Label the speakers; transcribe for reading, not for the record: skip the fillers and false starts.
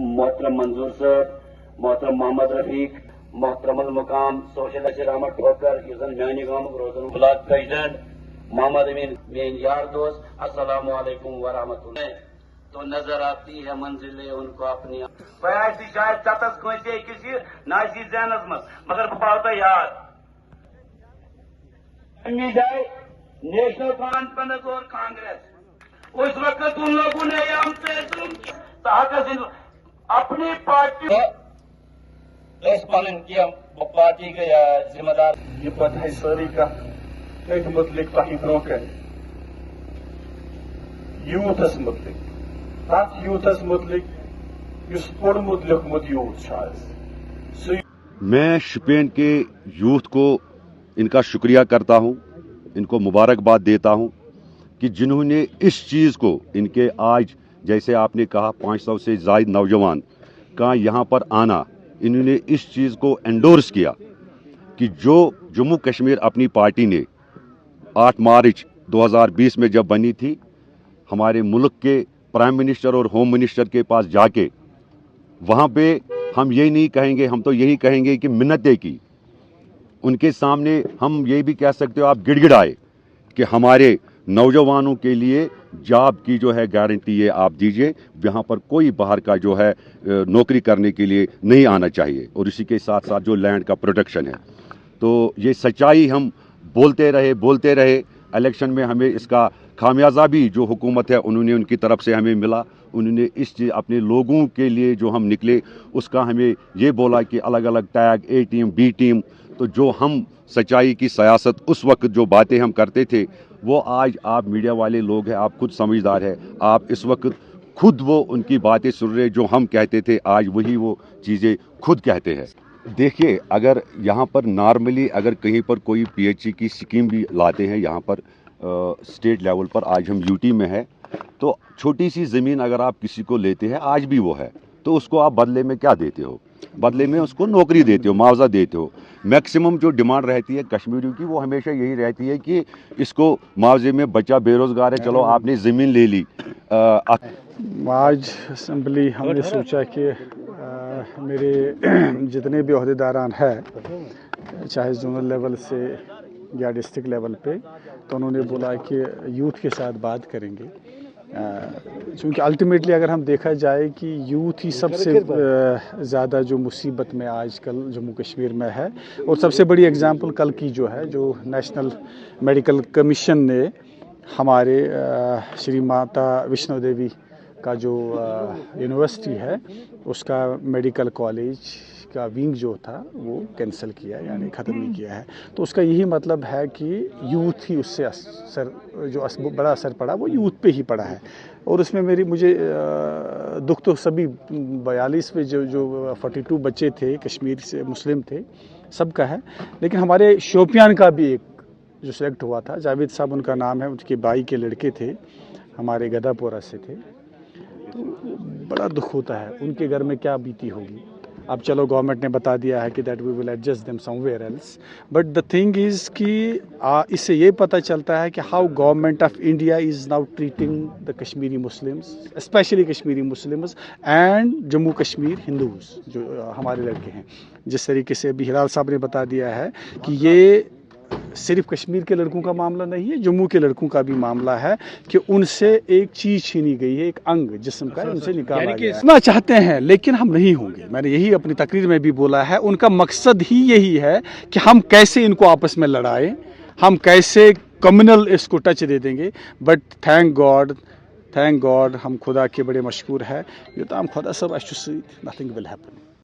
Speaker 1: मोहतरम मंजूर सर, मोहतरम मोहम्मद रफीक, मोहतरम मुकाम सोशल नसीर अहमद ठोकर, युजन म्यानी गामुक रोजन ब्लॉक प्रेसिडेंट मोहम्मद अमीन मेन यार दोस्त, अस्सलामु अलैकुम व रहमतुल्लाह। तो नजर आती है मंजिलें उनको अपनी शायद ततस कंसे किसी नासी जहनस मत, मगर बहुत याद उम्मीद है नेशनल कॉन्फ्रेंस और कांग्रेस उस वक्त उन लोगों ने हमसे अपनी पार्टी इस पार्टी के जिम्मेदार
Speaker 2: ये पता है सारी का एक मुतलिक तही ब्रोकर यूथस मुतलिक तथ यूथस मुतलिक युस पोड़मुत लिखमुत यूथ शायद।
Speaker 3: मैं शोपियां के यूथ को इनका शुक्रिया करता हूं, इनको मुबारकबाद देता हूं कि जिन्होंने इस चीज़ को इनके आज जैसे आपने कहा 500 से ज़ायद नौजवान का यहाँ पर आना, इन्होंने इस चीज़ को एंडोर्स किया कि जो जम्मू कश्मीर अपनी पार्टी ने 8 मार्च 2020 में जब बनी थी, हमारे मुल्क के प्राइम मिनिस्टर और होम मिनिस्टर के पास जाके वहाँ पे हम यही नहीं कहेंगे, हम तो यही कहेंगे कि मिन्नतें की उनके सामने, हम ये भी कह सकते हो आप गिड़गिड़ाए कि हमारे नौजवानों के लिए जॉब की जो है गारंटी ये आप दीजिए, यहाँ पर कोई बाहर का जो है नौकरी करने के लिए नहीं आना चाहिए, और इसी के साथ साथ जो लैंड का प्रोटेक्शन है। तो ये सच्चाई हम बोलते रहे। इलेक्शन में हमें इसका खामियाजा भी जो हुकूमत है उन्होंने उनकी तरफ से हमें मिला। उन्होंने इस चीज़ अपने लोगों के लिए जो हम निकले उसका हमें ये बोला कि अलग अलग टैग ए टीम बी टीम। तो जो हम सच्चाई की सियासत उस वक्त जो बातें हम करते थे वो आज आप मीडिया वाले लोग हैं, आप खुद समझदार हैं, आप इस वक्त खुद वो उनकी बातें सुन रहे, जो हम कहते थे आज वही वो चीज़ें खुद कहते हैं। देखिए, अगर यहाँ पर नॉर्मली अगर कहीं पर कोई पीएचई की स्कीम भी लाते हैं यहाँ पर स्टेट लेवल पर, आज हम यूटी में है, तो छोटी सी ज़मीन अगर आप किसी को लेते हैं, आज भी वो है, तो उसको आप बदले में क्या देते हो? बदले में उसको नौकरी देते हो, मुआवजा देते हो। मैक्सिमम जो डिमांड रहती है कश्मीरियों की वो हमेशा यही रहती है कि इसको मुआवजे में बच्चा बेरोज़गार है, चलो आपने ज़मीन ले ली।
Speaker 2: आज असम्बली हमने सोचा कि मेरे जितने भी अहदेदारान हैं, चाहे जोनल लेवल से या डिस्ट्रिक्ट लेवल पे, तो उन्होंने बोला कि यूथ के साथ बात करेंगे, क्योंकि अल्टीमेटली अगर हम देखा जाए कि यूथ ही सबसे ज़्यादा जो मुसीबत में आजकल जम्मू कश्मीर में है। और सबसे बड़ी एग्जांपल कल की जो है, जो नेशनल मेडिकल कमीशन ने हमारे श्री माता वैष्णो देवी का जो यूनिवर्सिटी है उसका मेडिकल कॉलेज का विंग जो था वो कैंसिल किया, यानी ख़त्म नहीं किया है। तो उसका यही मतलब है कि यूथ ही उससे बड़ा असर पड़ा, वो यूथ पे ही पड़ा है। और उसमें मुझे दुख तो सभी 42 में जो 42 बच्चे थे कश्मीर से मुस्लिम थे सबका है, लेकिन हमारे शोपियान का भी एक जो सिलेक्ट हुआ था, जावेद साहब उनका नाम है, उनके भाई के लड़के थे, हमारे गदापोरा से थे। तो बड़ा दुख होता है, उनके घर में क्या बीती होगी। अब चलो गवर्नमेंट ने बता दिया है कि that we will adjust them somewhere else, but the thing is कि इससे ये पता चलता है कि how government of India is now treating the Kashmiri Muslims, specially Kashmiri Muslims and Jammu Kashmir Hindus जो हमारे लड़के हैं। जिस तरीके से अभी हिलाल साहब ने बता दिया है कि ये सिर्फ कश्मीर के लड़कों का मामला नहीं है, जम्मू के लड़कों का भी मामला है कि उनसे एक चीज़ छीनी गई है, एक अंग जिस्म का उनसे निकाला गया है। चाहते हैं लेकिन हम नहीं होंगे, मैंने यही अपनी तकरीर में भी बोला है। उनका मकसद ही यही है कि हम कैसे इनको आपस में लड़ाएं, हम कैसे कम्युनल इसको टच दे देंगे। बट थैंक गॉड हम खुदा के बड़े मशकूर है, ये तो हम खुदा सब अच्छु नथिंग विल हैपन।